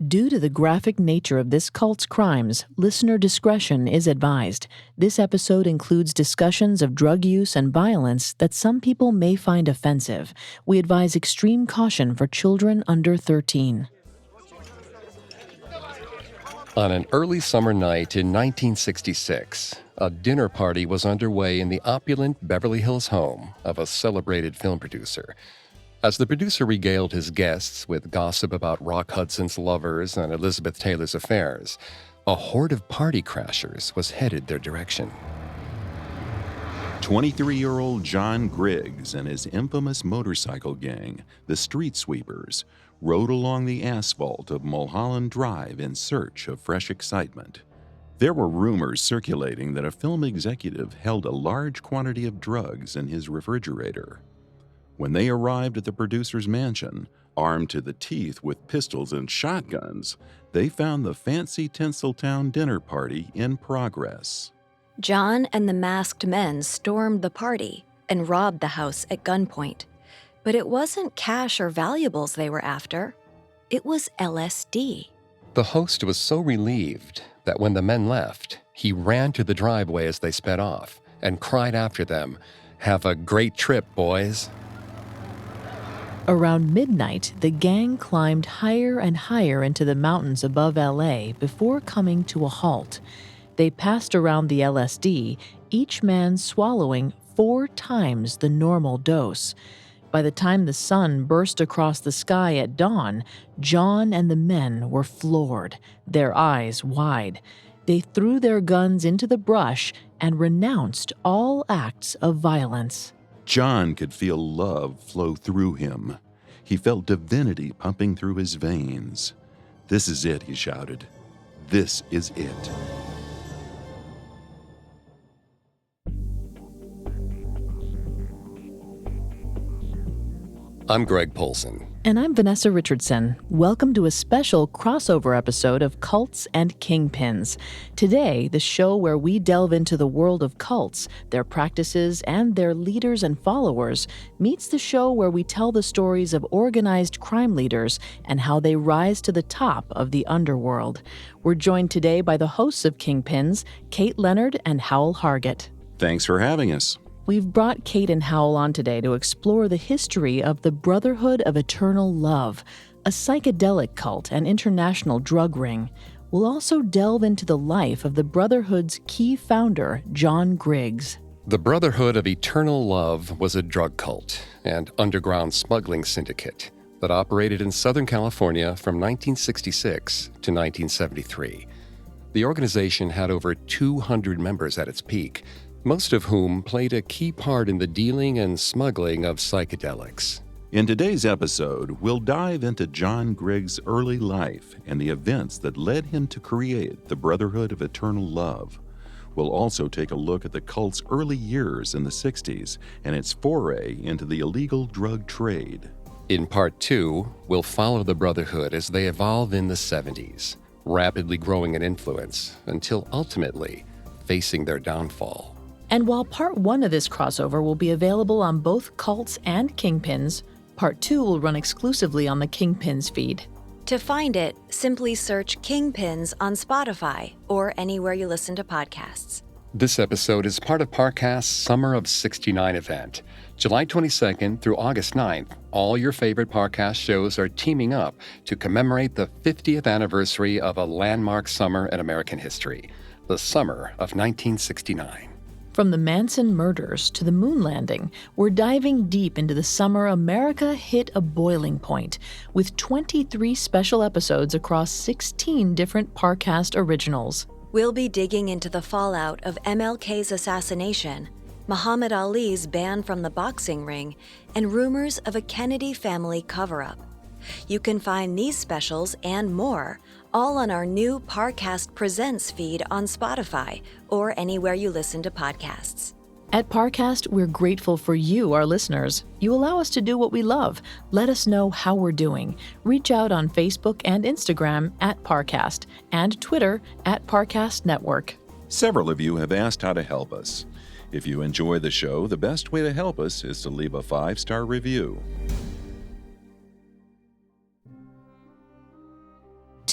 Due to the graphic nature of this cult's crimes, listener discretion is advised. This episode includes discussions of drug use and violence that some people may find offensive. We advise extreme caution for children under 13. On an early summer night in 1966, a dinner party was underway in the opulent Beverly Hills home of a celebrated film producer. As the producer regaled his guests with gossip about Rock Hudson's lovers and Elizabeth Taylor's affairs, a horde of party crashers was headed their direction. 23-year-old John Griggs and his infamous motorcycle gang, the Street Sweepers, rode along the asphalt of Mulholland Drive in search of fresh excitement. There were rumors circulating that a film executive held a large quantity of drugs in his refrigerator. When they arrived at the producer's mansion, armed to the teeth with pistols and shotguns, they found the fancy Tinseltown dinner party in progress. John and the masked men stormed the party and robbed the house at gunpoint. But it wasn't cash or valuables they were after. It was LSD. The host was so relieved that when the men left, he ran to the driveway as they sped off and cried after them, "Have a great trip, boys." Around midnight, the gang climbed higher and higher into the mountains above LA before coming to a halt. They passed around the LSD, each man swallowing 4 times the normal dose. By the time the sun burst across the sky at dawn, John and the men were floored, their eyes wide. They threw their guns into the brush and renounced all acts of violence. John could feel love flow through him. He felt divinity pumping through his veins. "This is it," he shouted. "This is it." I'm Greg Polson. And I'm Vanessa Richardson. Welcome to a special crossover episode of Cults and Kingpins. Today, the show where we delve into the world of cults, their practices, and their leaders and followers, meets the show where we tell the stories of organized crime leaders and how they rise to the top of the underworld. We're joined today by the hosts of Kingpins, Kate Leonard and Howell Hargett. Thanks for having us. We've brought Kate and Howell on today to explore the history of the Brotherhood of Eternal Love, a psychedelic cult and international drug ring. We'll also delve into the life of the Brotherhood's key founder, John Griggs. The Brotherhood of Eternal Love was a drug cult and underground smuggling syndicate that operated in Southern California from 1966 to 1973. The organization had over 200 members at its peak, most of whom played a key part in the dealing and smuggling of psychedelics. In today's episode, we'll dive into John Griggs' early life and the events that led him to create the Brotherhood of Eternal Love. We'll also take a look at the cult's early years in the 60s and its foray into the illegal drug trade. In Part 2, we'll follow the Brotherhood as they evolve in the 70s, rapidly growing in influence until ultimately facing their downfall. And while Part 1 of this crossover will be available on both Cults and Kingpins, Part 2 will run exclusively on the Kingpins feed. To find it, simply search Kingpins on Spotify or anywhere you listen to podcasts. This episode is part of Parcast's Summer of '69 event. July 22nd through August 9th, all your favorite Parcast shows are teaming up to commemorate the 50th anniversary of a landmark summer in American history, the summer of 1969. From the Manson murders to the moon landing, we're diving deep into the summer America hit a boiling point, with 23 special episodes across 16 different Parcast originals. We'll be digging into the fallout of MLK's assassination, Muhammad Ali's ban from the boxing ring, and rumors of a Kennedy family cover-up. You can find these specials and more all on our new Parcast Presents feed on Spotify or anywhere you listen to podcasts. At Parcast, we're grateful for you, our listeners. You allow us to do what we love. Let us know how we're doing. Reach out on Facebook and Instagram at Parcast and Twitter at Parcast Network. Several of you have asked how to help us. If you enjoy the show, the best way to help us is to leave a 5-star review.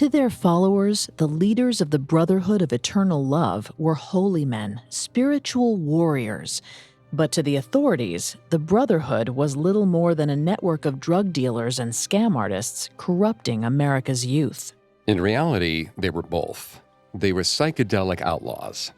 To their followers, the leaders of the Brotherhood of Eternal Love were holy men, spiritual warriors. But to the authorities, the Brotherhood was little more than a network of drug dealers and scam artists corrupting America's youth. In reality, they were both. They were psychedelic outlaws.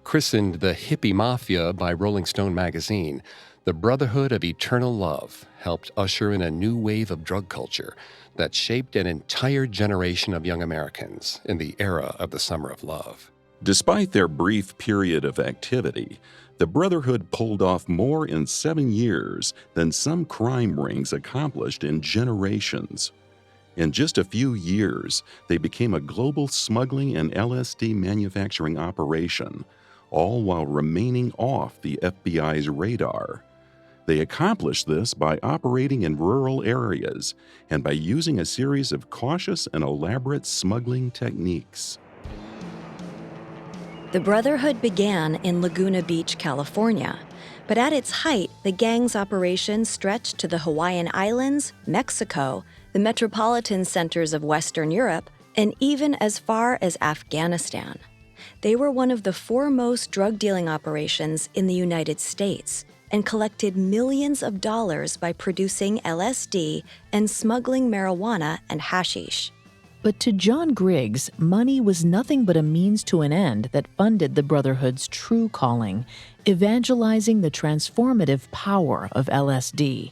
Christened the Hippie Mafia by Rolling Stone magazine, the Brotherhood of Eternal Love helped usher in a new wave of drug culture that shaped an entire generation of young Americans in the era of the Summer of Love. Despite their brief period of activity, the Brotherhood pulled off more in 7 years than some crime rings accomplished in generations. In just a few years, they became a global smuggling and LSD manufacturing operation, all while remaining off the FBI's radar. They accomplished this by operating in rural areas and by using a series of cautious and elaborate smuggling techniques. The Brotherhood began in Laguna Beach, California, but at its height, the gang's operations stretched to the Hawaiian Islands, Mexico, the metropolitan centers of Western Europe, and even as far as Afghanistan. They were one of the foremost drug dealing operations in the United States and collected millions of dollars by producing LSD and smuggling marijuana and hashish. But to John Griggs, money was nothing but a means to an end that funded the Brotherhood's true calling, evangelizing the transformative power of LSD.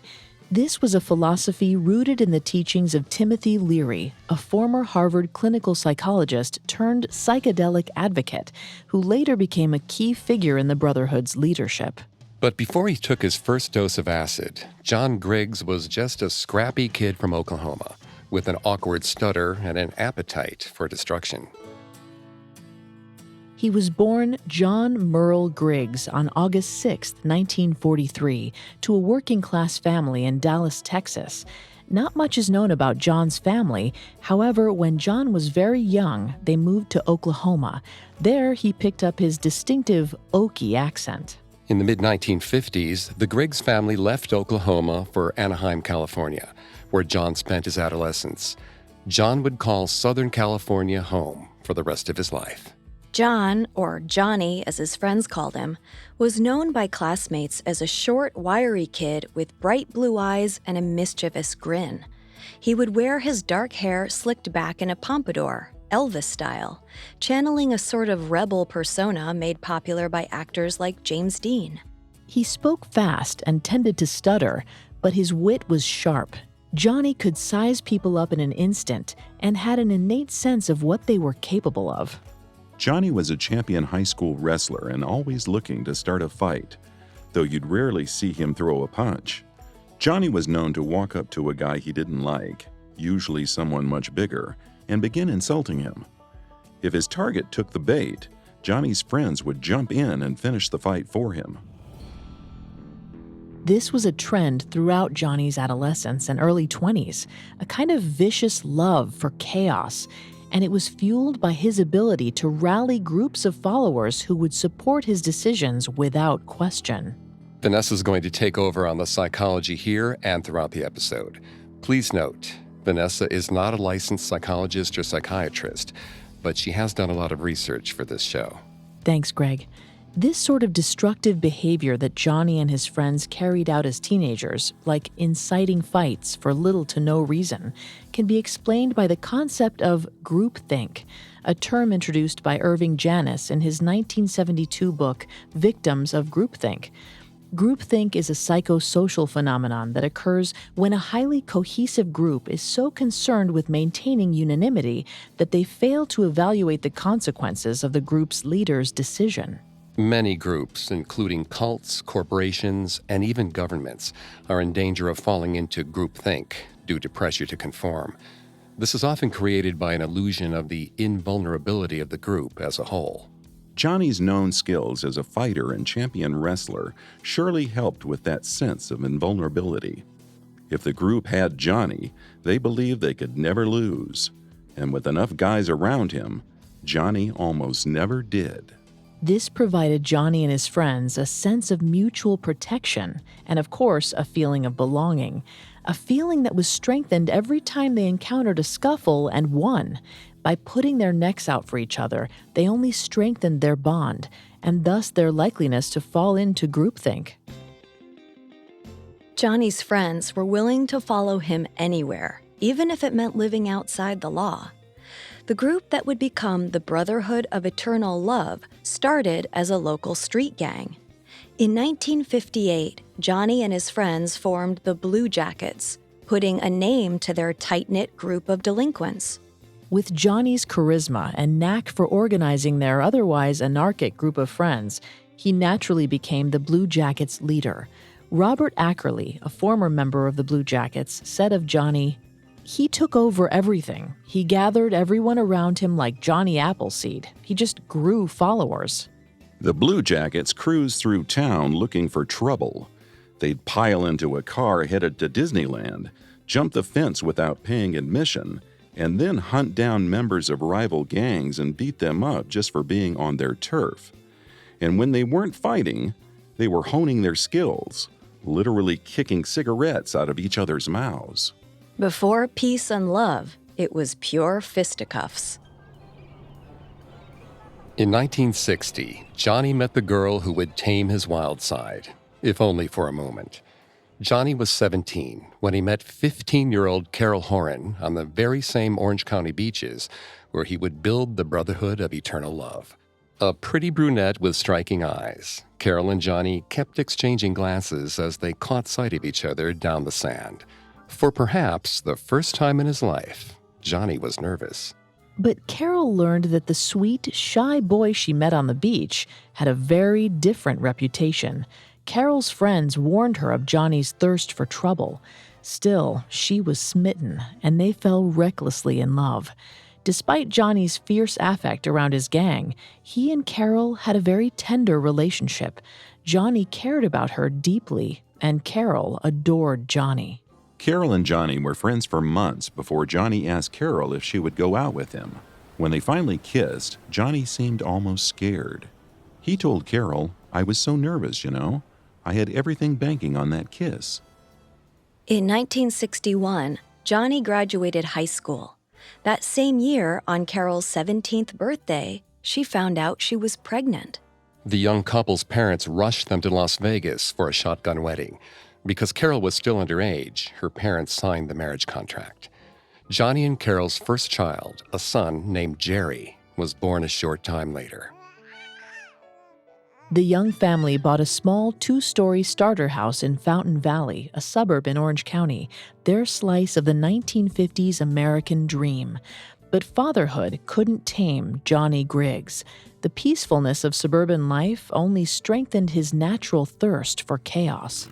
This was a philosophy rooted in the teachings of Timothy Leary, a former Harvard clinical psychologist turned psychedelic advocate, who later became a key figure in the Brotherhood's leadership. But before he took his first dose of acid, John Griggs was just a scrappy kid from Oklahoma, with an awkward stutter and an appetite for destruction. He was born John Merle Griggs on August 6, 1943, to a working-class family in Dallas, Texas. Not much is known about John's family. However, when John was very young, they moved to Oklahoma. There, he picked up his distinctive Okie accent. In the mid-1950s, the Griggs family left Oklahoma for Anaheim, California, where John spent his adolescence. John would call Southern California home for the rest of his life. John, or Johnny as his friends called him, was known by classmates as a short, wiry kid with bright blue eyes and a mischievous grin. He would wear his dark hair slicked back in a pompadour, Elvis style, channeling a sort of rebel persona made popular by actors like James Dean. He spoke fast and tended to stutter, but his wit was sharp. Johnny could size people up in an instant and had an innate sense of what they were capable of. Johnny was a champion high school wrestler and always looking to start a fight, though you'd rarely see him throw a punch. Johnny was known to walk up to a guy he didn't like, usually someone much bigger, and begin insulting him. If his target took the bait, Johnny's friends would jump in and finish the fight for him. This was a trend throughout Johnny's adolescence and early 20s, a kind of vicious love for chaos, and it was fueled by his ability to rally groups of followers who would support his decisions without question. Vanessa's going to take over on the psychology here and throughout the episode. Please note, Vanessa is not a licensed psychologist or psychiatrist, but she has done a lot of research for this show. Thanks, Greg. This sort of destructive behavior that Johnny and his friends carried out as teenagers, like inciting fights for little to no reason, can be explained by the concept of groupthink, a term introduced by Irving Janis in his 1972 book, Victims of Groupthink. Groupthink is a psychosocial phenomenon that occurs when a highly cohesive group is so concerned with maintaining unanimity that they fail to evaluate the consequences of the group's leader's decision. Many groups, including cults, corporations, and even governments, are in danger of falling into groupthink due to pressure to conform. This is often created by an illusion of the invulnerability of the group as a whole. Johnny's known skills as a fighter and champion wrestler surely helped with that sense of invulnerability. If the group had Johnny, they believed they could never lose. And with enough guys around him, Johnny almost never did. This provided Johnny and his friends a sense of mutual protection and, of course, a feeling of belonging, a feeling that was strengthened every time they encountered a scuffle and won. By putting their necks out for each other, they only strengthened their bond, and thus their likeliness to fall into groupthink. Johnny's friends were willing to follow him anywhere, even if it meant living outside the law. The group that would become the Brotherhood of Eternal Love started as a local street gang. In 1958, Johnny and his friends formed the Blue Jackets, putting a name to their tight-knit group of delinquents. With Johnny's charisma and knack for organizing their otherwise anarchic group of friends, he naturally became the Blue Jackets' leader. Robert Ackerley, a former member of the Blue Jackets, said of Johnny, "He took over everything. He gathered everyone around him like Johnny Appleseed. He just grew followers." The Blue Jackets cruised through town looking for trouble. They'd pile into a car headed to Disneyland, jump the fence without paying admission, and then hunt down members of rival gangs and beat them up just for being on their turf. And when they weren't fighting, they were honing their skills, literally kicking cigarettes out of each other's mouths. Before peace and love, it was pure fisticuffs. In 1960, Johnny met the girl who would tame his wild side, if only for a moment. Johnny was 17 when he met 15-year-old Carol Horan on the very same Orange County beaches where he would build the Brotherhood of Eternal Love. A pretty brunette with striking eyes, Carol and Johnny kept exchanging glances as they caught sight of each other down the sand. For perhaps the first time in his life, Johnny was nervous. But Carol learned that the sweet, shy boy she met on the beach had a very different reputation. Carol's friends warned her of Johnny's thirst for trouble. Still, she was smitten, and they fell recklessly in love. Despite Johnny's fierce affect around his gang, he and Carol had a very tender relationship. Johnny cared about her deeply, and Carol adored Johnny. Carol and Johnny were friends for months before Johnny asked Carol if she would go out with him. When they finally kissed, Johnny seemed almost scared. He told Carol, "I was so nervous, you know. I had everything banking on that kiss." In 1961, Johnny graduated high school. That same year, on Carol's 17th birthday, she found out she was pregnant. The young couple's parents rushed them to Las Vegas for a shotgun wedding. Because Carol was still underage, her parents signed the marriage contract. Johnny and Carol's first child, a son named Jerry, was born a short time later. The young family bought a small 2-story starter house in Fountain Valley, a suburb in Orange County, their slice of the 1950s American dream. But fatherhood couldn't tame Johnny Griggs. The peacefulness of suburban life only strengthened his natural thirst for chaos.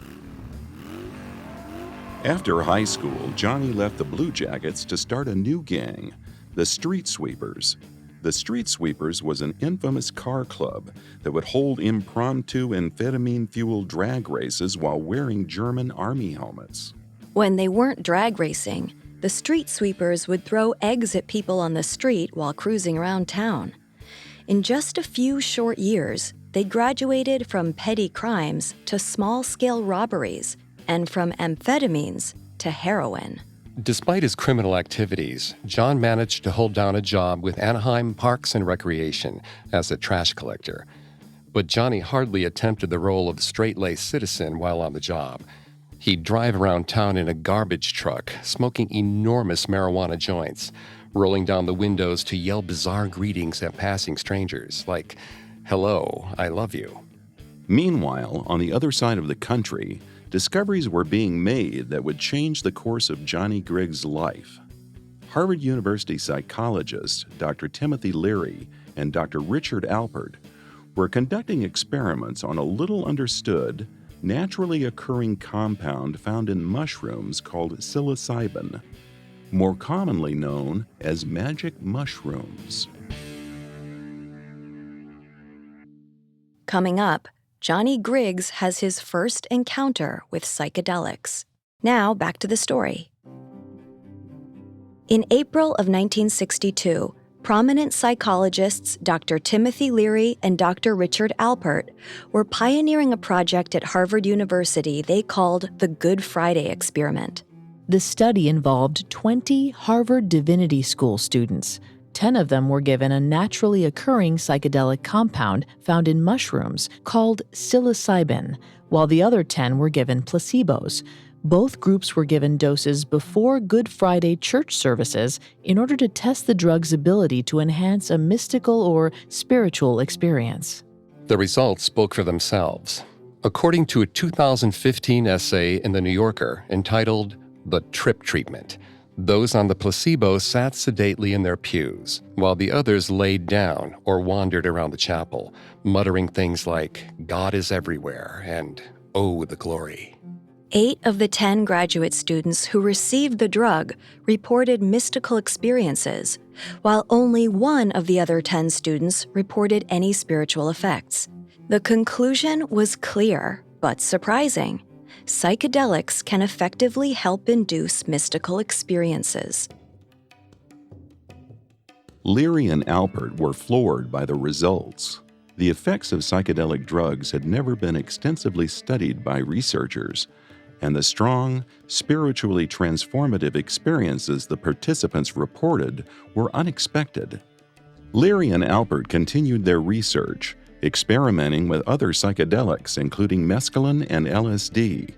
After high school, Johnny left the Blue Jackets to start a new gang, the Street Sweepers. The Street Sweepers was an infamous car club that would hold impromptu amphetamine-fueled drag races while wearing German army helmets. When they weren't drag racing, the street sweepers would throw eggs at people on the street while cruising around town. In just a few short years, they graduated from petty crimes to small-scale robberies, and from amphetamines to heroin. Despite his criminal activities, John managed to hold down a job with Anaheim Parks and Recreation as a trash collector. But Johnny hardly attempted the role of straight-laced citizen while on the job. He'd drive around town in a garbage truck, smoking enormous marijuana joints, rolling down the windows to yell bizarre greetings at passing strangers, like, "Hello, I love you." Meanwhile, on the other side of the country, discoveries were being made that would change the course of Johnny Griggs' life. Harvard University psychologists Dr. Timothy Leary and Dr. Richard Alpert were conducting experiments on a little understood, naturally occurring compound found in mushrooms called psilocybin, more commonly known as magic mushrooms. Coming up, Johnny Griggs has his first encounter with psychedelics. Now, back to the story. In April of 1962, prominent psychologists Dr. Timothy Leary and Dr. Richard Alpert were pioneering a project at Harvard University they called the Good Friday Experiment. The study involved 20 Harvard Divinity School students. 10 of them were given a naturally occurring psychedelic compound found in mushrooms called psilocybin, while the other 10 were given placebos. Both groups were given doses before Good Friday church services in order to test the drug's ability to enhance a mystical or spiritual experience. The results spoke for themselves. According to a 2015 essay in The New Yorker entitled The Trip Treatment, those on the placebo sat sedately in their pews, while the others laid down or wandered around the chapel, muttering things like, "God is everywhere," and "Oh, the glory." 8 of the 10 graduate students who received the drug reported mystical experiences, while only 1 of the other 10 students reported any spiritual effects. The conclusion was clear, but surprising. Psychedelics can effectively help induce mystical experiences. Leary and Alpert were floored by the results. The effects of psychedelic drugs had never been extensively studied by researchers, and the strong, spiritually transformative experiences the participants reported were unexpected. Leary and Alpert continued their research, experimenting with other psychedelics, including mescaline and LSD,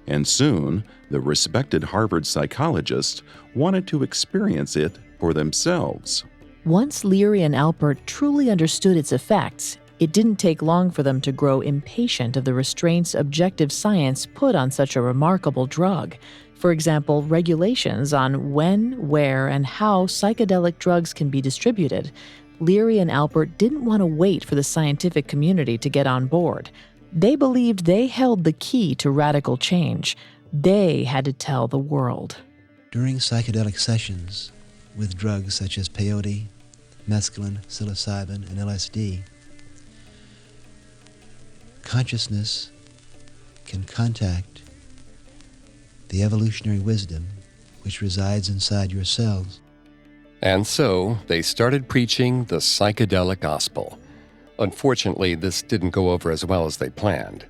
and soon the respected Harvard psychologist wanted to experience it for themselves. Once Leary and Alpert truly understood its effects, it didn't take long for them to grow impatient of the restraints objective science put on such a remarkable drug. For example, regulations on when, where, and how psychedelic drugs can be distributed. Leary and Alpert didn't want to wait for the scientific community to get on board. They believed they held the key to radical change. They had to tell the world. During psychedelic sessions with drugs such as peyote, mescaline, psilocybin, and LSD, consciousness can contact the evolutionary wisdom which resides inside your cells. And so they started preaching the psychedelic gospel. Unfortunately, this didn't go over as well as they planned.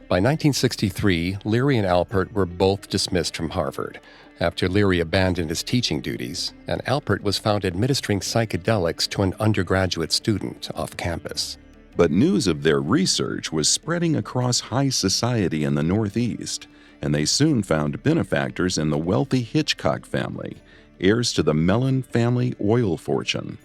By 1963, Leary and Alpert were both dismissed from Harvard after Leary abandoned his teaching duties, and Alpert was found administering psychedelics to an undergraduate student off campus. But news of their research was spreading across high society in the Northeast, and they soon found benefactors in the wealthy Hitchcock family, heirs to the Mellon family oil fortune.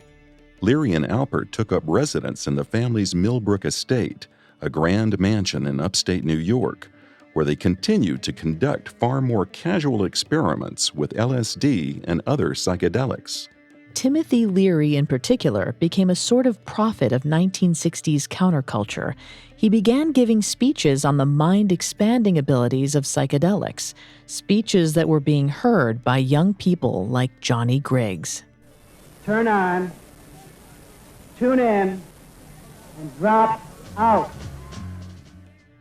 Leary and Alpert took up residence in the family's Millbrook estate, a grand mansion in upstate New York, where they continued to conduct far more casual experiments with LSD and other psychedelics. Timothy Leary, in particular, became a sort of prophet of 1960s counterculture. He began giving speeches on the mind-expanding abilities of psychedelics, speeches that were being heard by young people like Johnny Griggs. Turn on, tune in, and drop out.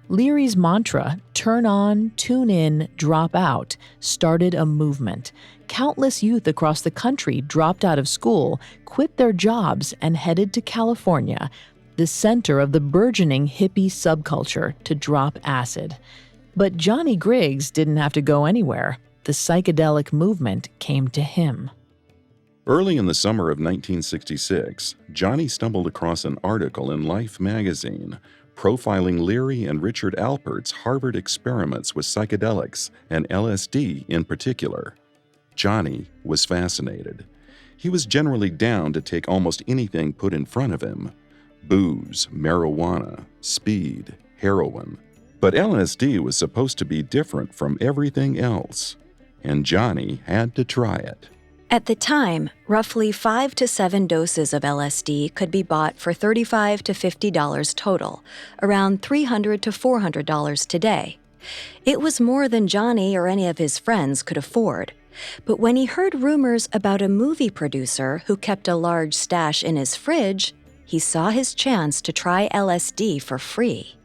Leary's mantra, turn on, tune in, drop out, started a movement. Countless youth across the country dropped out of school, quit their jobs, and headed to California, the center of the burgeoning hippie subculture, to drop acid. But Johnny Griggs didn't have to go anywhere. The psychedelic movement came to him. Early in the summer of 1966, Johnny stumbled across an article in Life magazine profiling Leary and Richard Alpert's Harvard experiments with psychedelics and LSD in particular. Johnny was fascinated. He was generally down to take almost anything put in front of him: booze, marijuana, speed, heroin. But LSD was supposed to be different from everything else, and Johnny had to try it. At the time, roughly 5 to 7 doses of LSD could be bought for $35 to $50 total, around $300 to $400 today. It was more than Johnny or any of his friends could afford. But when he heard rumors about a movie producer who kept a large stash in his fridge, he saw his chance to try LSD for free.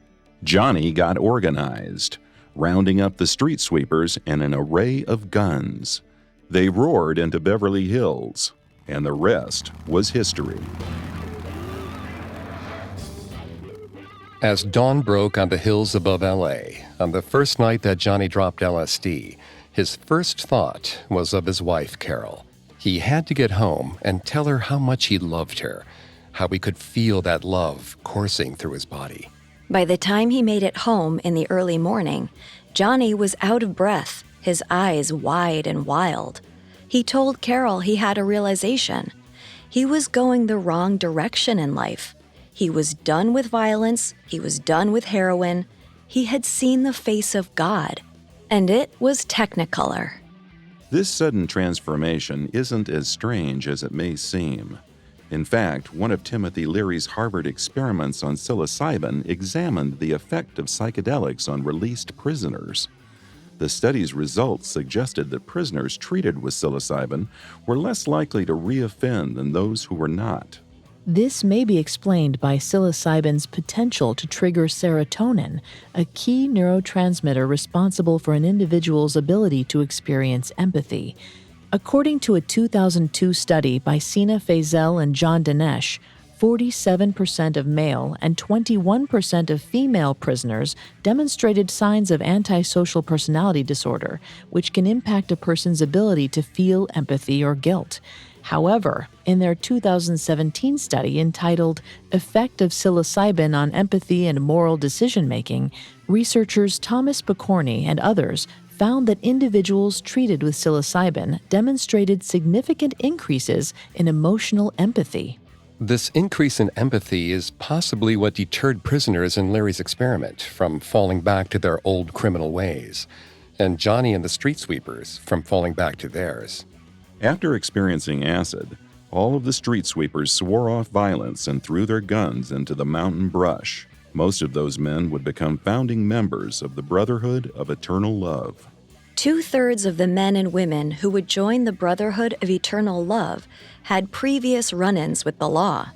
Johnny got organized, rounding up the street sweepers and an array of guns. They roared into Beverly Hills, and the rest was history. As dawn broke on the hills above L.A., on the first night that Johnny dropped LSD, his first thought was of his wife, Carol. He had to get home and tell her how much he loved her, how he could feel that love coursing through his body. By the time he made it home in the early morning, Johnny was out of breath, his eyes wide and wild. He told Carol he had a realization. He was going the wrong direction in life. He was done with violence. He was done with heroin. He had seen the face of God, and it was Technicolor. This sudden transformation isn't as strange as it may seem. In fact, one of Timothy Leary's Harvard experiments on psilocybin examined the effect of psychedelics on released prisoners. The study's results suggested that prisoners treated with psilocybin were less likely to reoffend than those who were not. This may be explained by psilocybin's potential to trigger serotonin, a key neurotransmitter responsible for an individual's ability to experience empathy. According to a 2002 study by Sina Faisal and John Dinesh, 47% of male and 21% of female prisoners demonstrated signs of antisocial personality disorder, which can impact a person's ability to feel empathy or guilt. However, in their 2017 study entitled Effect of Psilocybin on Empathy and Moral Decision-Making, researchers Thomas Picorni and others found that individuals treated with psilocybin demonstrated significant increases in emotional empathy. This increase in empathy is possibly what deterred prisoners in Leary's experiment from falling back to their old criminal ways, and Johnny and the street sweepers from falling back to theirs. After experiencing acid, all of the street sweepers swore off violence and threw their guns into the mountain brush. Most of those men would become founding members of the Brotherhood of Eternal Love. 2/3 of the men and women who would join the Brotherhood of Eternal Love had previous run-ins with the law.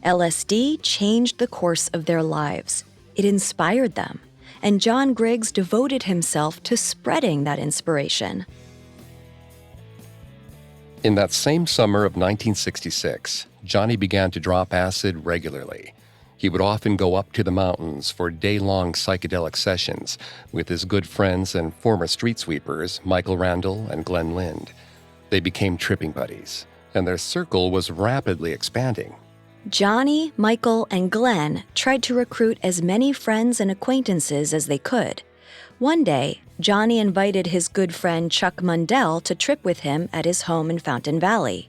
LSD changed the course of their lives. It inspired them, and John Griggs devoted himself to spreading that inspiration. In that same summer of 1966, Johnny began to drop acid regularly. He would often go up to the mountains for day-long psychedelic sessions with his good friends and former street sweepers, Michael Randall and Glenn Lind. They became tripping buddies, and their circle was rapidly expanding. Johnny, Michael, and Glenn tried to recruit as many friends and acquaintances as they could. One day, Johnny invited his good friend Chuck Mundell to trip with him at his home in Fountain Valley.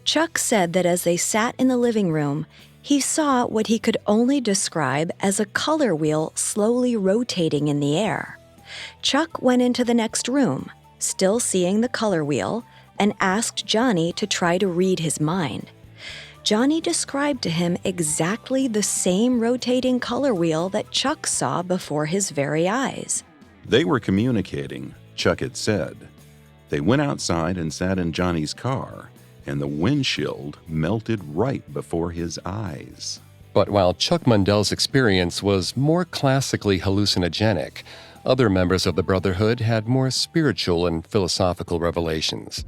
Chuck said that as they sat in the living room, he saw what he could only describe as a color wheel slowly rotating in the air. Chuck went into the next room, still seeing the color wheel, and asked Johnny to try to read his mind. Johnny described to him exactly the same rotating color wheel that Chuck saw before his very eyes. They were communicating, Chuck had said. They went outside and sat in Johnny's car, and the windshield melted right before his eyes. But while Chuck Mundell's experience was more classically hallucinogenic, other members of the Brotherhood had more spiritual and philosophical revelations.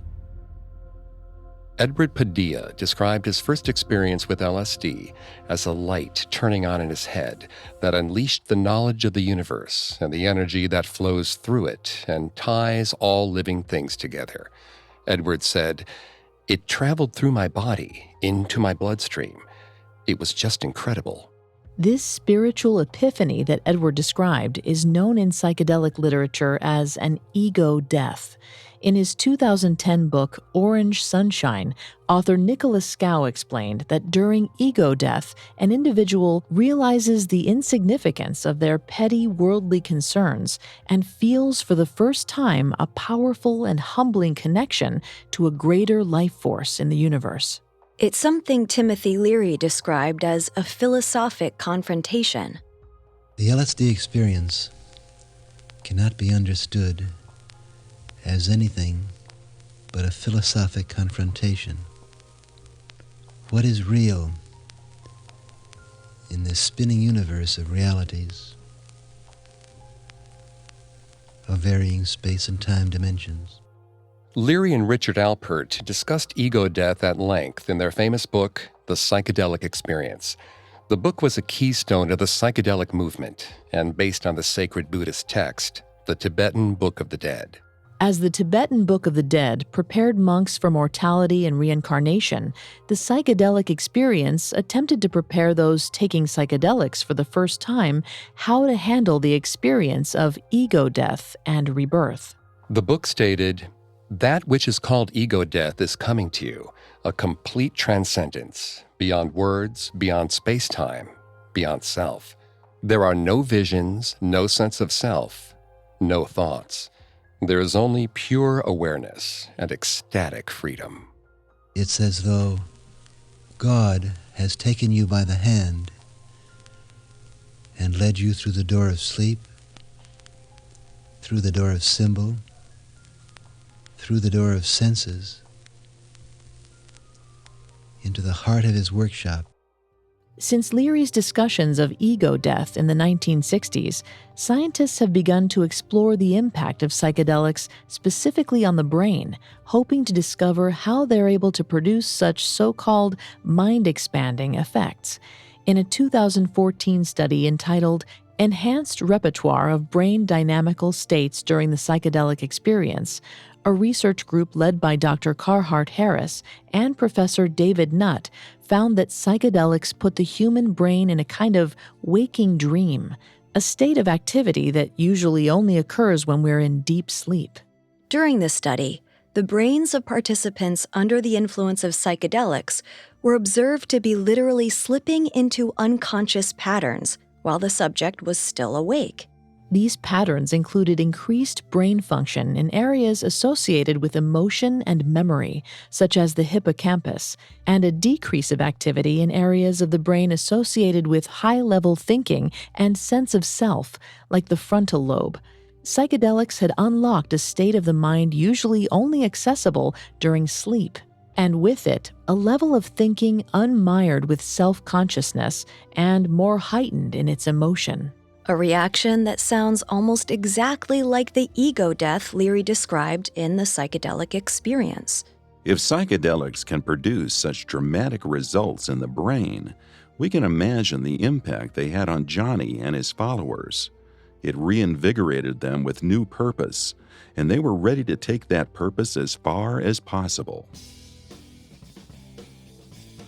Edward Padilla described his first experience with LSD as a light turning on in his head that unleashed the knowledge of the universe and the energy that flows through it and ties all living things together. Edward said, "It traveled through my body, into my bloodstream. It was just incredible." This spiritual epiphany that Edward described is known in psychedelic literature as an ego death. In his 2010 book, Orange Sunshine, author Nicholas Scow explained that during ego death, an individual realizes the insignificance of their petty worldly concerns and feels for the first time a powerful and humbling connection to a greater life force in the universe. It's something Timothy Leary described as a philosophic confrontation. The LSD experience cannot be understood as anything but a philosophic confrontation. What is real in this spinning universe of realities of varying space and time dimensions? Leary and Richard Alpert discussed ego death at length in their famous book, The Psychedelic Experience. The book was a keystone of the psychedelic movement and based on the sacred Buddhist text, the Tibetan Book of the Dead. As the Tibetan Book of the Dead prepared monks for mortality and reincarnation, the psychedelic experience attempted to prepare those taking psychedelics for the first time how to handle the experience of ego death and rebirth. The book stated, "That which is called ego death is coming to you, a complete transcendence, beyond words, beyond space-time, beyond self. There are no visions, no sense of self, no thoughts. There is only pure awareness and ecstatic freedom." It's as though God has taken you by the hand and led you through the door of sleep, through the door of symbol, through the door of senses, into the heart of his workshop. Since Leary's discussions of ego death in the 1960s, scientists have begun to explore the impact of psychedelics specifically on the brain, hoping to discover how they're able to produce such so-called mind-expanding effects. In a 2014 study entitled Enhanced Repertoire of Brain Dynamical States During the Psychedelic Experience, a research group led by Dr. Carhart Harris and Professor David Nutt found that psychedelics put the human brain in a kind of waking dream, a state of activity that usually only occurs when we're in deep sleep. During this study, the brains of participants under the influence of psychedelics were observed to be literally slipping into unconscious patterns while the subject was still awake. These patterns included increased brain function in areas associated with emotion and memory, such as the hippocampus, and a decrease of activity in areas of the brain associated with high-level thinking and sense of self, like the frontal lobe. Psychedelics had unlocked a state of the mind usually only accessible during sleep, and with it, a level of thinking unmired with self-consciousness and more heightened in its emotion. A reaction that sounds almost exactly like the ego death Leary described in the psychedelic experience. If psychedelics can produce such dramatic results in the brain, we can imagine the impact they had on Johnny and his followers. It reinvigorated them with new purpose, and they were ready to take that purpose as far as possible.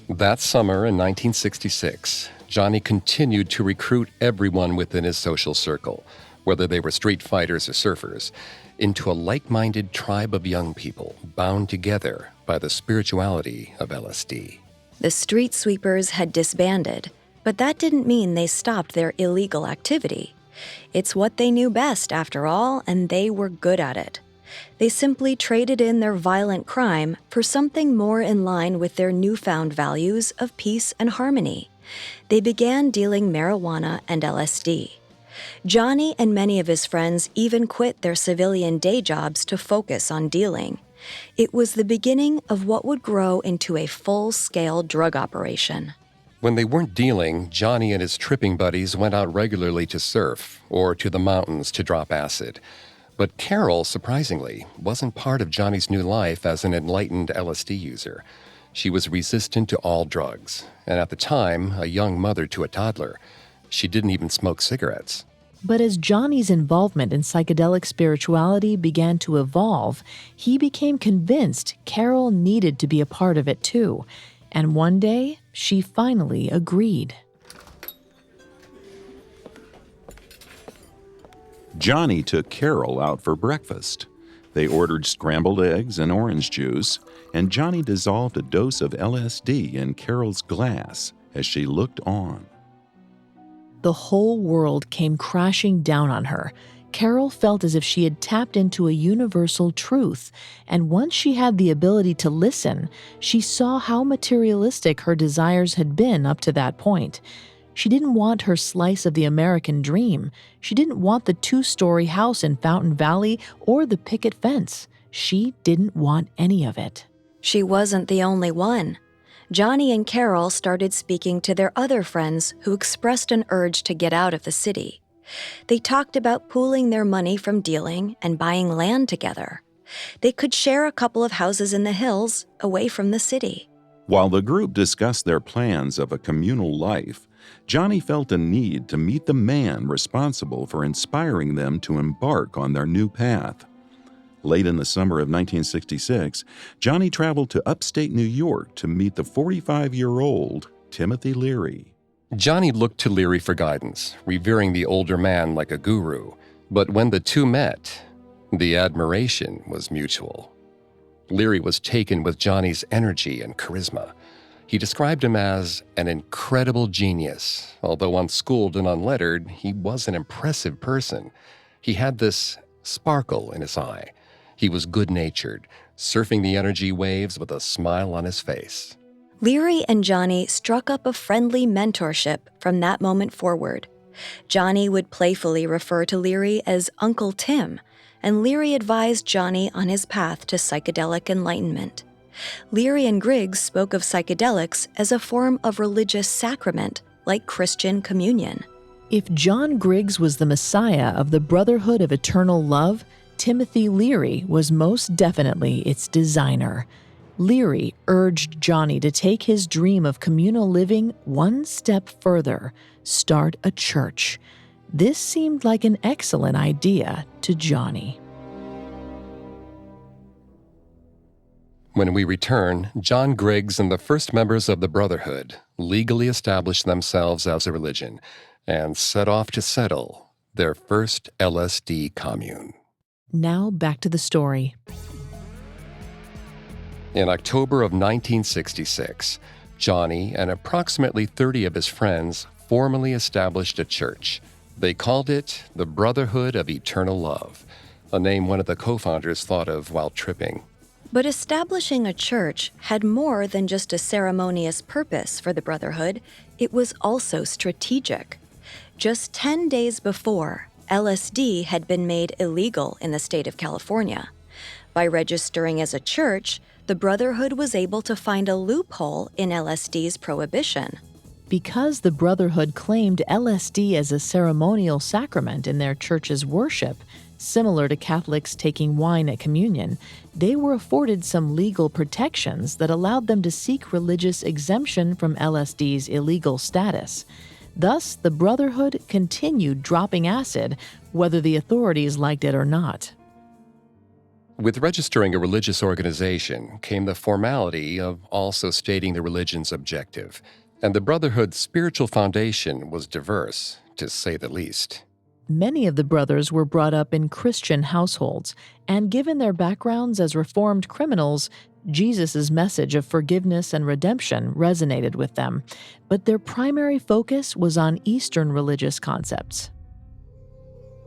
That summer in 1966, Johnny continued to recruit everyone within his social circle, whether they were street fighters or surfers, into a like-minded tribe of young people bound together by the spirituality of LSD. The street sweepers had disbanded, but that didn't mean they stopped their illegal activity. It's what they knew best, after all, and they were good at it. They simply traded in their violent crime for something more in line with their newfound values of peace and harmony. They began dealing marijuana and LSD. Johnny and many of his friends even quit their civilian day jobs to focus on dealing. It was the beginning of what would grow into a full-scale drug operation. When they weren't dealing, Johnny and his tripping buddies went out regularly to surf or to the mountains to drop acid. But Carol, surprisingly, wasn't part of Johnny's new life as an enlightened LSD user. She was resistant to all drugs, and at the time, a young mother to a toddler. She didn't even smoke cigarettes. But as Johnny's involvement in psychedelic spirituality began to evolve, he became convinced Carol needed to be a part of it too. And one day, she finally agreed. Johnny took Carol out for breakfast. They ordered scrambled eggs and orange juice, and Johnny dissolved a dose of LSD in Carol's glass as she looked on. The whole world came crashing down on her. Carol felt as if she had tapped into a universal truth, and once she had the ability to listen, she saw how materialistic her desires had been up to that point. She didn't want her slice of the American dream. She didn't want the 2-story house in Fountain Valley or the picket fence. She didn't want any of it. She wasn't the only one. Johnny and Carol started speaking to their other friends who expressed an urge to get out of the city. They talked about pooling their money from dealing and buying land together. They could share a couple of houses in the hills away from the city. While the group discussed their plans of a communal life, Johnny felt a need to meet the man responsible for inspiring them to embark on their new path. Late in the summer of 1966, Johnny traveled to upstate New York to meet the 45-year-old Timothy Leary. Johnny looked to Leary for guidance, revering the older man like a guru. But when the two met, the admiration was mutual. Leary was taken with Johnny's energy and charisma. He described him as an incredible genius. Although unschooled and unlettered, he was an impressive person. He had this sparkle in his eye. He was good-natured, surfing the energy waves with a smile on his face. Leary and Johnny struck up a friendly mentorship from that moment forward. Johnny would playfully refer to Leary as Uncle Tim, and Leary advised Johnny on his path to psychedelic enlightenment. Leary and Griggs spoke of psychedelics as a form of religious sacrament, like Christian communion. If John Griggs was the Messiah of the Brotherhood of Eternal Love, Timothy Leary was most definitely its designer. Leary urged Johnny to take his dream of communal living one step further, start a church. This seemed like an excellent idea to Johnny. When we return, John Griggs and the first members of the Brotherhood legally established themselves as a religion and set off to settle their first LSD commune. Now back to the story. In October of 1966, Johnny and approximately 30 of his friends formally established a church. They called it the Brotherhood of Eternal Love, a name one of the co-founders thought of while tripping. But establishing a church had more than just a ceremonious purpose for the Brotherhood. It was also strategic. Just 10 days before, LSD had been made illegal in the state of California. By registering as a church, the Brotherhood was able to find a loophole in LSD's prohibition. Because the Brotherhood claimed LSD as a ceremonial sacrament in their church's worship, similar to Catholics taking wine at communion, they were afforded some legal protections that allowed them to seek religious exemption from LSD's illegal status. Thus, the Brotherhood continued dropping acid, whether the authorities liked it or not. With registering a religious organization came the formality of also stating the religion's objective, and the Brotherhood's spiritual foundation was diverse, to say the least. Many of the brothers were brought up in Christian households, and given their backgrounds as reformed criminals, Jesus' message of forgiveness and redemption resonated with them, but their primary focus was on Eastern religious concepts.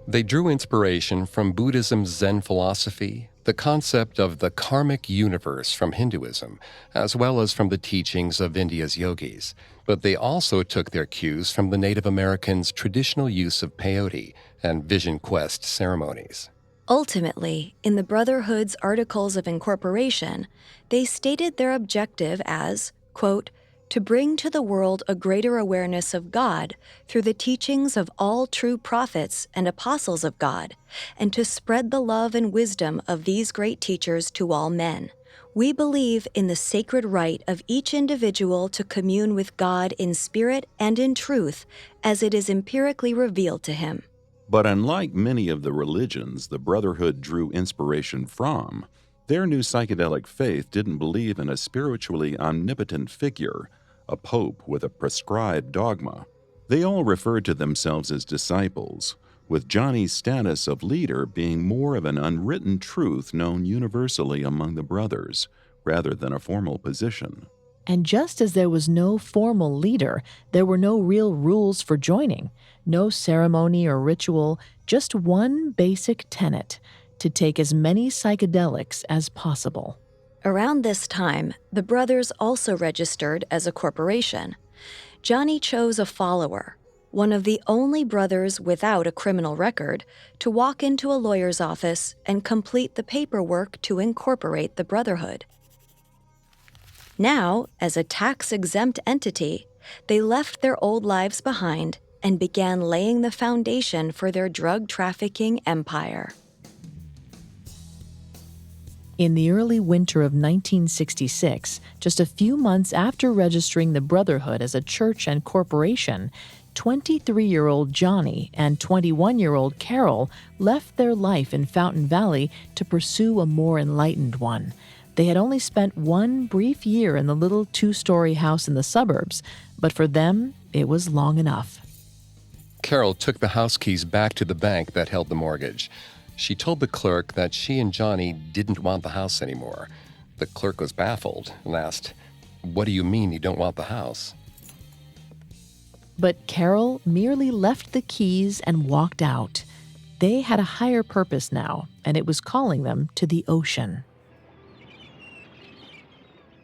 They drew inspiration from Buddhism's Zen philosophy, the concept of the karmic universe from Hinduism, as well as from the teachings of India's yogis. But they also took their cues from the Native Americans' traditional use of peyote and vision quest ceremonies. Ultimately, in the Brotherhood's Articles of Incorporation, they stated their objective as, quote, to bring to the world a greater awareness of God through the teachings of all true prophets and apostles of God, and to spread the love and wisdom of these great teachers to all men. We believe in the sacred right of each individual to commune with God in spirit and in truth, as it is empirically revealed to him. But unlike many of the religions the Brotherhood drew inspiration from, their new psychedelic faith didn't believe in a spiritually omnipotent figure, a pope with a prescribed dogma. They all referred to themselves as disciples, with Johnny's status of leader being more of an unwritten truth known universally among the brothers, rather than a formal position. And just as there was no formal leader, there were no real rules for joining, no ceremony or ritual, just one basic tenet: to take as many psychedelics as possible. Around this time, the brothers also registered as a corporation. Johnny chose a follower, one of the only brothers without a criminal record, to walk into a lawyer's office and complete the paperwork to incorporate the Brotherhood. Now, as a tax-exempt entity, they left their old lives behind and began laying the foundation for their drug trafficking empire. In the early winter of 1966, just a few months after registering the Brotherhood as a church and corporation, 23-year-old Johnny and 21-year-old Carol left their life in Fountain Valley to pursue a more enlightened one. They had only spent one brief year in the little 2-story house in the suburbs, but for them, it was long enough. Carol took the house keys back to the bank that held the mortgage. She told the clerk that she and Johnny didn't want the house anymore. The clerk was baffled and asked, "What do you mean you don't want the house?" But Carol merely left the keys and walked out. They had a higher purpose now, and it was calling them to the ocean.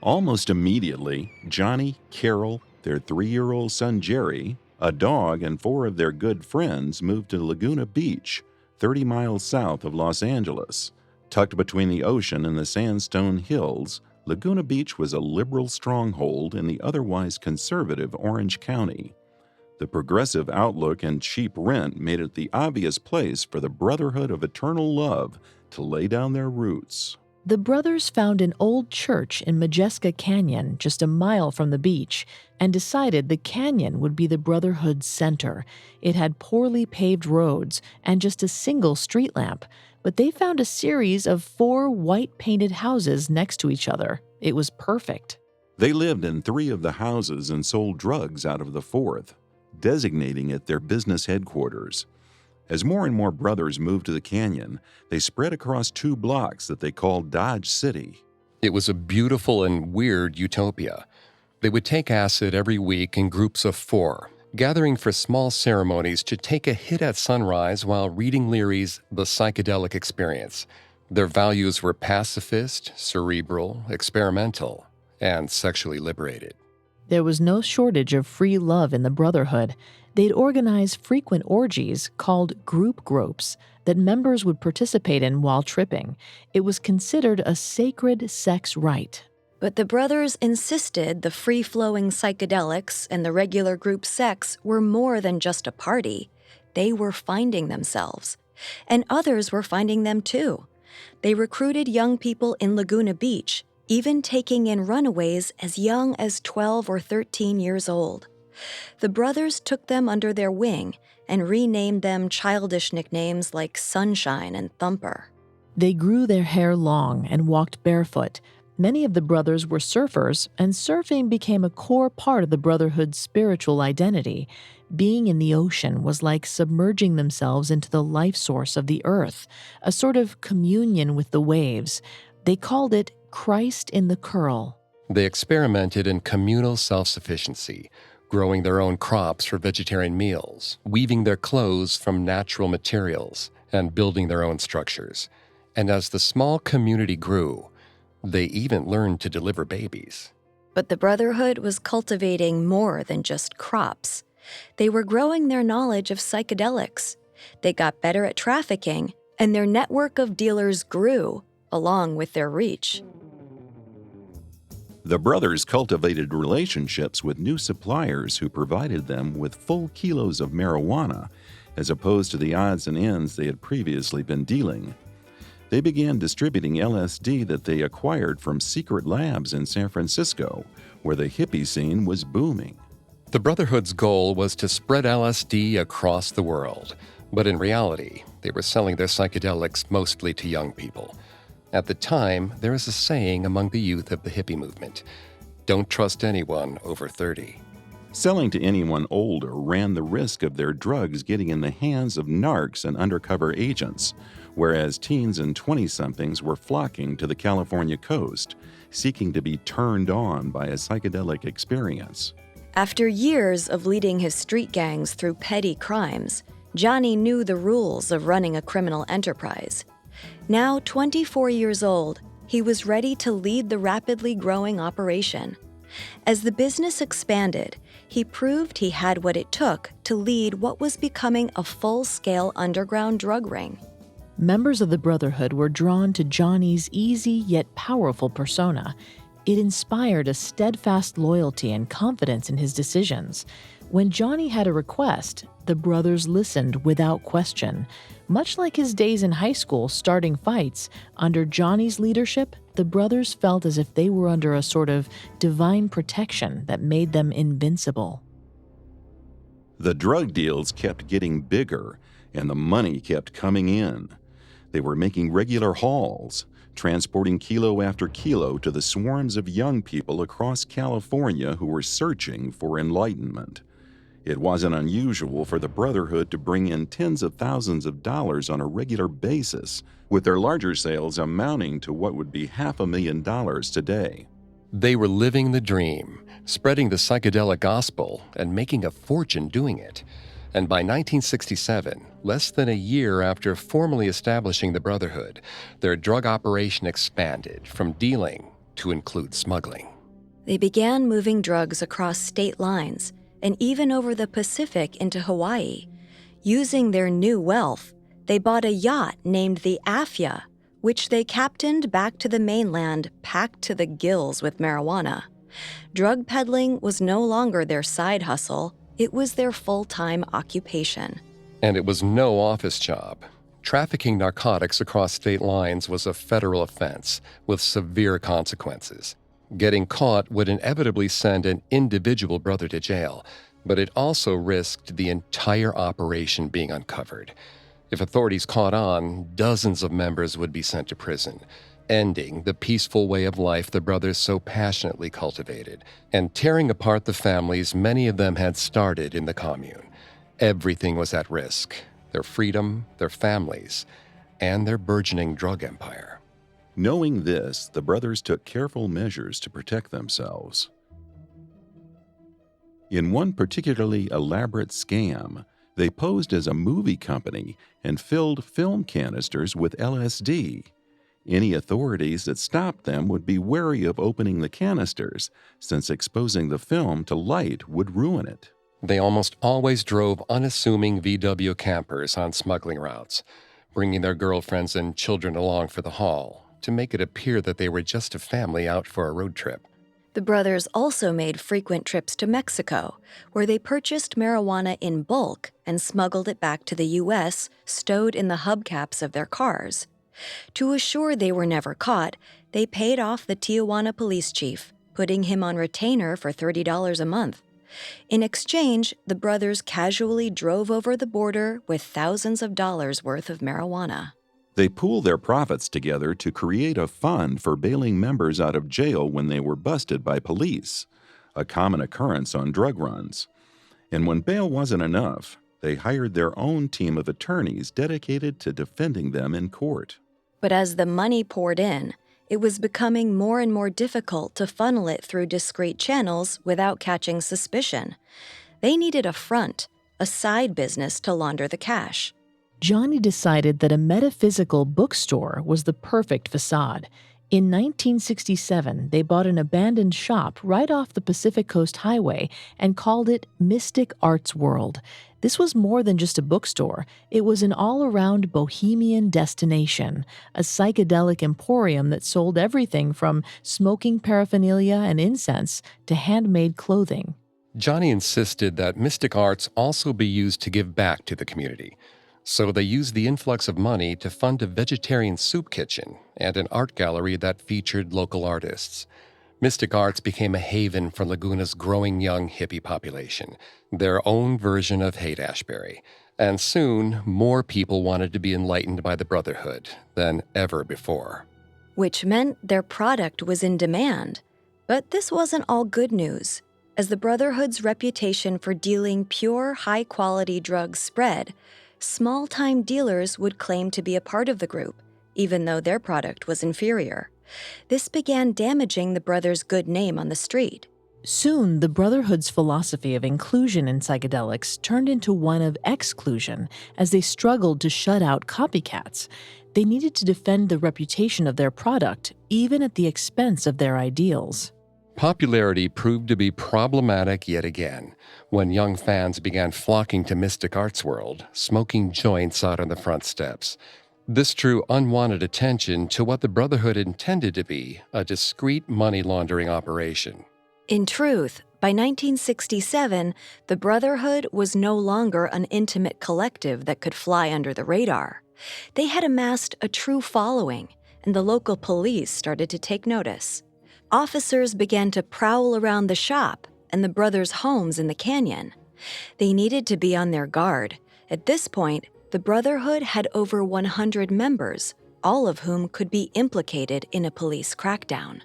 Almost immediately, Johnny, Carol, their 3-year-old son Jerry, a dog, and 4 of their good friends moved to Laguna Beach, 30 miles south of Los Angeles. Tucked between the ocean and the sandstone hills, Laguna Beach was a liberal stronghold in the otherwise conservative Orange County. The progressive outlook and cheap rent made it the obvious place for the Brotherhood of Eternal Love to lay down their roots. The brothers found an old church in Majeska Canyon, just a mile from the beach, and decided the canyon would be the Brotherhood's center. It had poorly paved roads and just a single street lamp, but they found a series of 4 white-painted houses next to each other. It was perfect. They lived in 3 of the houses and sold drugs out of the 4th, designating it their business headquarters. As more and more brothers moved to the canyon, they spread across 2 blocks that they called Dodge City. It was a beautiful and weird utopia. They would take acid every week in groups of 4, gathering for small ceremonies to take a hit at sunrise while reading Leary's The Psychedelic Experience. Their values were pacifist, cerebral, experimental, and sexually liberated. There was no shortage of free love in the Brotherhood. They'd organize frequent orgies called group gropes that members would participate in while tripping. It was considered a sacred sex rite. But the brothers insisted the free-flowing psychedelics and the regular group sex were more than just a party. They were finding themselves. And others were finding them too. They recruited young people in Laguna Beach, even taking in runaways as young as 12 or 13 years old. The brothers took them under their wing and renamed them childish nicknames like Sunshine and Thumper. They grew their hair long and walked barefoot. Many of the brothers were surfers, and surfing became a core part of the Brotherhood's spiritual identity. Being in the ocean was like submerging themselves into the life source of the earth, a sort of communion with the waves. They called it Christ in the Curl. They experimented in communal self-sufficiency, growing their own crops for vegetarian meals, weaving their clothes from natural materials, and building their own structures. And as the small community grew, they even learned to deliver babies. But the Brotherhood was cultivating more than just crops. They were growing their knowledge of psychedelics. They got better at trafficking, and their network of dealers grew, along with their reach. The brothers cultivated relationships with new suppliers who provided them with full kilos of marijuana, as opposed to the odds and ends they had previously been dealing. They began distributing LSD that they acquired from secret labs in San Francisco, where the hippie scene was booming. The Brotherhood's goal was to spread LSD across the world, but in reality, they were selling their psychedelics mostly to young people. At the time, there was a saying among the youth of the hippie movement, "Don't trust anyone over 30. Selling to anyone older ran the risk of their drugs getting in the hands of narcs and undercover agents, whereas teens and 20-somethings were flocking to the California coast, seeking to be turned on by a psychedelic experience. After years of leading his street gangs through petty crimes, Johnny knew the rules of running a criminal enterprise. Now 24 years old, he was ready to lead the rapidly growing operation. As the business expanded, he proved he had what it took to lead what was becoming a full-scale underground drug ring. Members of the Brotherhood were drawn to Johnny's easy yet powerful persona. It inspired a steadfast loyalty and confidence in his decisions. When Johnny had a request, the brothers listened without question. Much like his days in high school starting fights, under Johnny's leadership, the brothers felt as if they were under a sort of divine protection that made them invincible. The drug deals kept getting bigger, and the money kept coming in. They were making regular hauls, transporting kilo after kilo to the swarms of young people across California who were searching for enlightenment. It wasn't unusual for the Brotherhood to bring in tens of thousands of dollars on a regular basis, with their larger sales amounting to what would be $500,000 today. They were living the dream, spreading the psychedelic gospel and making a fortune doing it. And by 1967, less than a year after formally establishing the Brotherhood, their drug operation expanded from dealing to include smuggling. They began moving drugs across state lines and even over the Pacific into Hawaii. Using their new wealth, they bought a yacht named the Afia, which they captained back to the mainland packed to the gills with marijuana. Drug peddling was no longer their side hustle, it was their full-time occupation. And it was no office job. Trafficking narcotics across state lines was a federal offense with severe consequences. Getting caught would inevitably send an individual brother to jail, but it also risked the entire operation being uncovered. If authorities caught on, dozens of members would be sent to prison, ending the peaceful way of life the brothers so passionately cultivated, and tearing apart the families many of them had started in the commune. Everything was at risk: their freedom, their families, and their burgeoning drug empire. Knowing this, the brothers took careful measures to protect themselves. In one particularly elaborate scam, they posed as a movie company and filled film canisters with LSD. Any authorities that stopped them would be wary of opening the canisters, since exposing the film to light would ruin it. They almost always drove unassuming VW campers on smuggling routes, bringing their girlfriends and children along for the haul, to make it appear that they were just a family out for a road trip. The brothers also made frequent trips to Mexico, where they purchased marijuana in bulk and smuggled it back to the U.S., stowed in the hubcaps of their cars. To assure they were never caught, they paid off the Tijuana police chief, putting him on retainer for $30 a month. In exchange, the brothers casually drove over the border with thousands of dollars worth of marijuana. They pooled their profits together to create a fund for bailing members out of jail when they were busted by police, a common occurrence on drug runs. And when bail wasn't enough, they hired their own team of attorneys dedicated to defending them in court. But as the money poured in, it was becoming more and more difficult to funnel it through discreet channels without catching suspicion. They needed a front, a side business to launder the cash. Johnny decided that a metaphysical bookstore was the perfect facade. In 1967, they bought an abandoned shop right off the Pacific Coast Highway and called it Mystic Arts World. This was more than just a bookstore. It was an all-around bohemian destination, a psychedelic emporium that sold everything from smoking paraphernalia and incense to handmade clothing. Johnny insisted that mystic arts also be used to give back to the community. So they used the influx of money to fund a vegetarian soup kitchen and an art gallery that featured local artists. Mystic Arts became a haven for Laguna's growing young hippie population, their own version of Haight-Ashbury. And soon, more people wanted to be enlightened by the Brotherhood than ever before. Which meant their product was in demand. But this wasn't all good news. As the Brotherhood's reputation for dealing pure, high-quality drugs spread, small-time dealers would claim to be a part of the group, even though their product was inferior. This began damaging the brothers' good name on the street. Soon, the Brotherhood's philosophy of inclusion in psychedelics turned into one of exclusion as they struggled to shut out copycats. They needed to defend the reputation of their product, even at the expense of their ideals. Popularity proved to be problematic yet again when young fans began flocking to Mystic Arts World, smoking joints out on the front steps. This drew unwanted attention to what the Brotherhood intended to be a discreet money laundering operation. In truth, by 1967, the Brotherhood was no longer an intimate collective that could fly under the radar. They had amassed a true following, and the local police started to take notice. Officers began to prowl around the shop and the brothers' homes in the canyon. They needed to be on their guard. At this point, the Brotherhood had over 100 members, all of whom could be implicated in a police crackdown.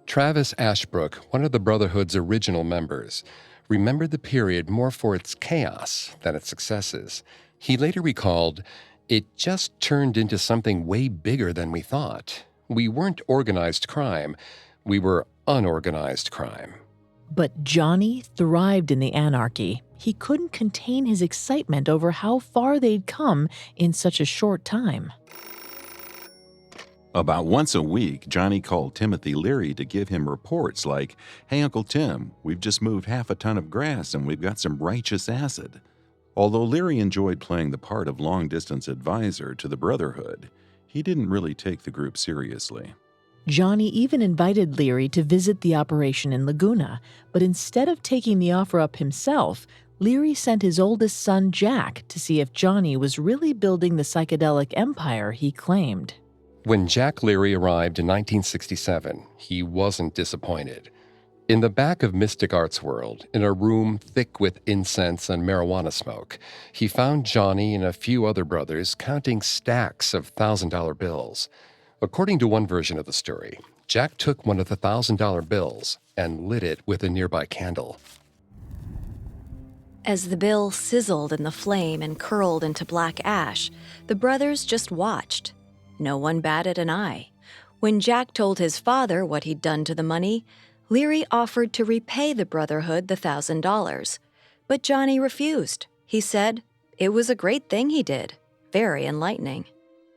Travis Ashbrook, one of the Brotherhood's original members, remembered the period more for its chaos than its successes. He later recalled, "It just turned into something way bigger than we thought. We weren't organized crime. We were unorganized crime." But Johnny thrived in the anarchy. He couldn't contain his excitement over how far they'd come in such a short time. About once a week, Johnny called Timothy Leary to give him reports like, "Hey, Uncle Tim, we've just moved half a ton of grass and we've got some righteous acid." Although Leary enjoyed playing the part of long-distance advisor to the Brotherhood, he didn't really take the group seriously. Johnny even invited Leary to visit the operation in Laguna, but instead of taking the offer up himself, Leary sent his oldest son Jack to see if Johnny was really building the psychedelic empire he claimed. When Jack Leary arrived in 1967, he wasn't disappointed. In the back of Mystic Arts World, in a room thick with incense and marijuana smoke, he found Johnny and a few other brothers counting stacks of $1,000 bills. According to one version of the story, Jack took one of the $1,000 bills and lit it with a nearby candle. As the bill sizzled in the flame and curled into black ash, the brothers just watched. No one batted an eye. When Jack told his father what he'd done to the money, Leary offered to repay the Brotherhood the $1,000. But Johnny refused. He said it was a great thing he did. Very enlightening.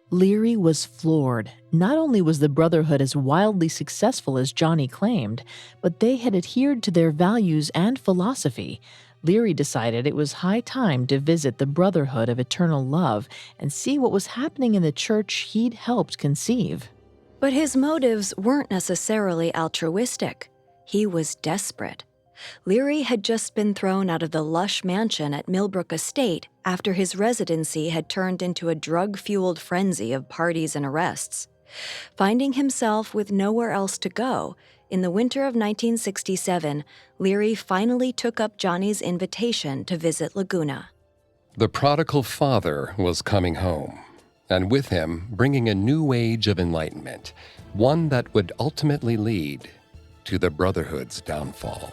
Leary was floored. Not only was the Brotherhood as wildly successful as Johnny claimed, but they had adhered to their values and philosophy. Leary decided it was high time to visit the Brotherhood of Eternal Love and see what was happening in the church he'd helped conceive. But his motives weren't necessarily altruistic. He was desperate. Leary had just been thrown out of the lush mansion at Millbrook Estate after his residency had turned into a drug-fueled frenzy of parties and arrests. Finding himself with nowhere else to go, in the winter of 1967, Leary finally took up Johnny's invitation to visit Laguna. The prodigal father was coming home, and with him bringing a new age of enlightenment, one that would ultimately lead to the Brotherhood's downfall.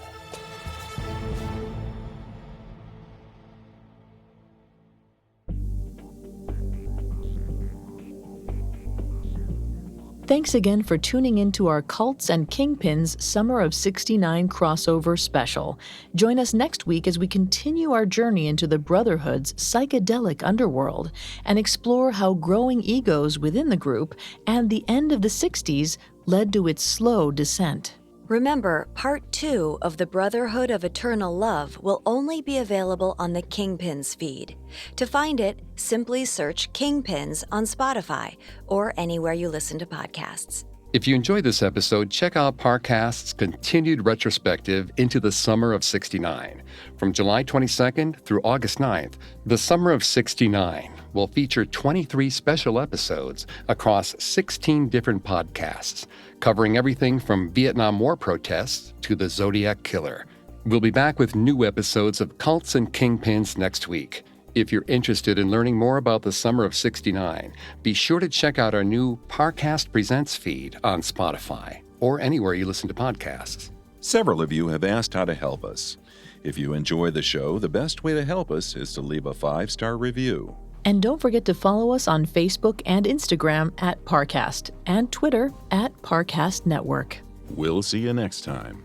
Thanks again for tuning in to our Cults and Kingpins Summer of '69 crossover special. Join us next week as we continue our journey into the Brotherhood's psychedelic underworld and explore how growing egos within the group and the end of the '60s led to its slow descent. Remember, Part 2 of the Brotherhood of Eternal Love will only be available on the Kingpins feed. To find it, simply search Kingpins on Spotify or anywhere you listen to podcasts. If you enjoyed this episode, check out Parcast's continued retrospective into the summer of '69. From July 22nd through August 9th, the summer of '69 will feature 23 special episodes across 16 different podcasts, covering everything from Vietnam War protests to the Zodiac Killer. We'll be back with new episodes of Cults and Kingpins next week. If you're interested in learning more about the summer of '69, be sure to check out our new Parcast Presents feed on Spotify or anywhere you listen to podcasts. Several of you have asked how to help us. If you enjoy the show, the best way to help us is to leave a 5-star review. And don't forget to follow us on Facebook and Instagram at Parcast and Twitter at Parcast Network. We'll see you next time.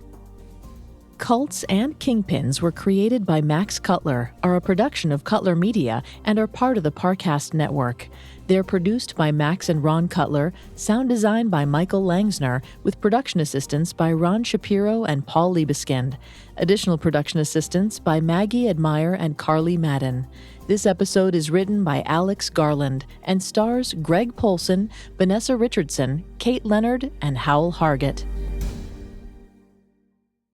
Cults and Kingpins were created by Max Cutler, are a production of Cutler Media, and are part of the Parcast Network. They're produced by Max and Ron Cutler, sound design by Michael Langsner, with production assistance by Ron Shapiro and Paul Liebeskind. Additional production assistance by Maggie Admire and Carly Madden. This episode is written by Alex Garland and stars Greg Polson, Vanessa Richardson, Kate Leonard, and Howell Hargett.